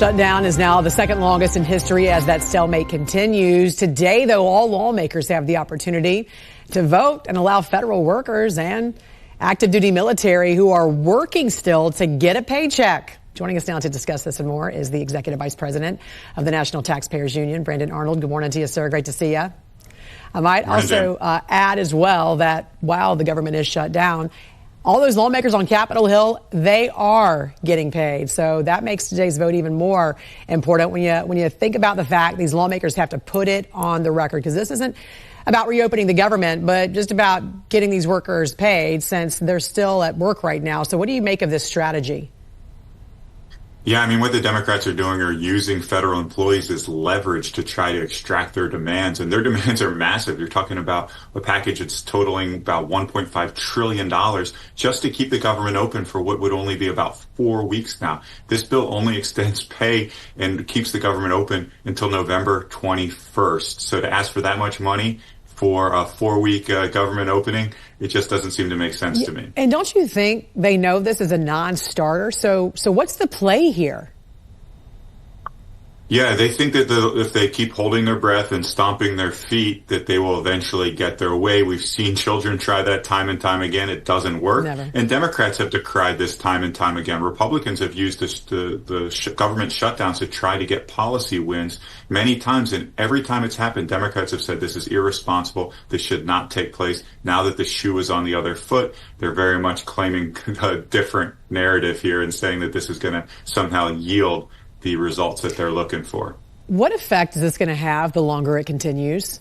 Shutdown is now the second longest in history as that stalemate continues. Today, though, all lawmakers have the opportunity to vote and allow federal workers and active duty military who are working still to get a paycheck. Joining us now to discuss this and more is the Executive Vice President of the National Taxpayers Union, Brandon Arnold. Good morning to you, sir. Great to see you. I might also add as well that while the government is shut down, all those lawmakers on Capitol Hill, they are getting paid. So that makes today's vote even more important when you think about the fact these lawmakers have to put it on the record, because this isn't about reopening the government, but just about getting these workers paid since they're still at work right now. So what do you make of this strategy? Yeah, I mean, what the Democrats are doing are using federal employees as leverage to try to extract their demands. And their demands are massive. You're talking about a package that's totaling about $1.5 trillion just to keep the government open for what would only be about 4 weeks now. This bill only extends pay and keeps the government open until November 21st. So to ask for that much money for a 4-week government opening, it just doesn't seem to make sense to me. And don't you think they know this is a non-starter? So what's the play here? Yeah, they think that if they keep holding their breath and stomping their feet, that they will eventually get their way. We've seen children try that time and time again. It doesn't work. Never. And Democrats have decried this time and time again. Republicans have used the government shutdowns to try to get policy wins many times. And every time it's happened, Democrats have said this is irresponsible. This should not take place. Now that the shoe is on the other foot, they're very much claiming a different narrative here and saying that this is going to somehow yield the results that they're looking for. What effect is this going to have the longer it continues?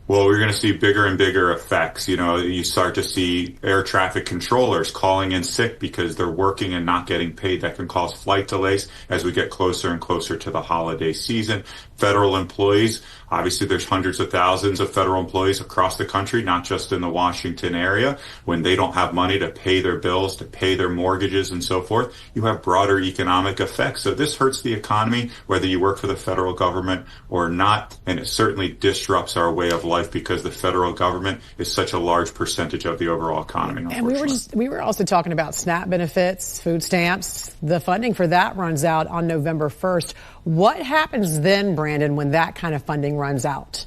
Well, we're going to see bigger and bigger effects. You know, you start to see air traffic controllers calling in sick because they're working and not getting paid. That can cause flight delays as we get closer and closer to the holiday season. Federal employees, obviously there's hundreds of thousands of federal employees across the country, not just in the Washington area. When they don't have money to pay their bills, to pay their mortgages and so forth, you have broader economic effects. So this hurts the economy, whether you work for the federal government or not. And it certainly disrupts our way of life because the federal government is such a large percentage of the overall economy. And we were also talking about SNAP benefits, food stamps. The funding for that runs out on November 1st. What happens then, Brandon, when that kind of funding runs out?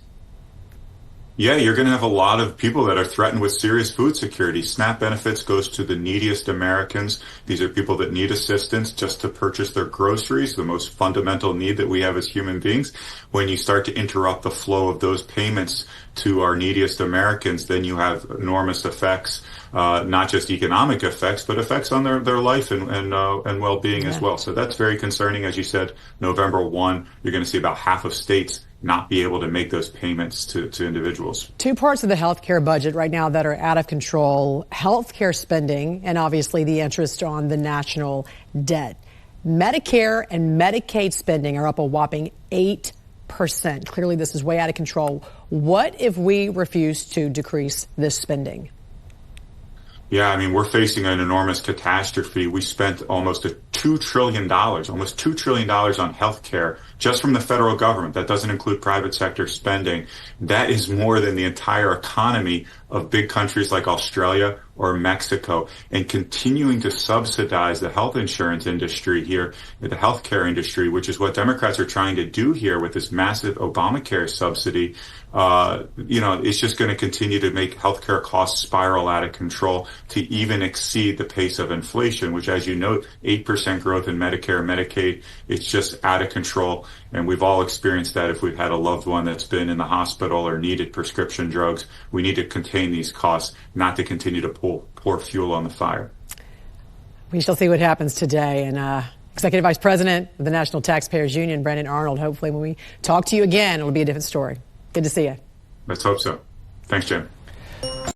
Yeah, you're going to have a lot of people that are threatened with serious food security. SNAP benefits goes to the neediest Americans. These are people that need assistance just to purchase their groceries, the most fundamental need that we have as human beings. When you start to interrupt the flow of those payments to our neediest Americans, then you have enormous effects, not just economic effects, but effects on their life and well-being as well. So that's very concerning. As you said, November 1, you're going to see about half of states not be able to make those payments to individuals. Two parts of the healthcare budget right now that are out of control: healthcare spending and obviously the interest on the national debt. Medicare and Medicaid spending are up a whopping 8%. Clearly, this is way out of control. What if we refuse to decrease this spending? Yeah, I mean, we're facing an enormous catastrophe. We spent almost $2 trillion on healthcare just from the federal government. That doesn't include private sector spending. That is more than the entire economy of big countries like Australia or Mexico. And continuing to subsidize the health insurance industry here, the healthcare industry, which is what Democrats are trying to do here with this massive Obamacare subsidy, it's just going to continue to make healthcare costs spiral out of control to even exceed the pace of inflation, which, as you note, 8% growth in Medicare and Medicaid. It's just out of control. And we've all experienced that if we've had a loved one that's been in the hospital or needed prescription drugs. We need to contain these costs, not to continue to pour fuel on the fire. We shall see what happens today. And Executive Vice President of the National Taxpayers Union, Brandon Arnold, hopefully when we talk to you again, it'll be a different story. Good to see you. Let's hope so. Thanks, Jim.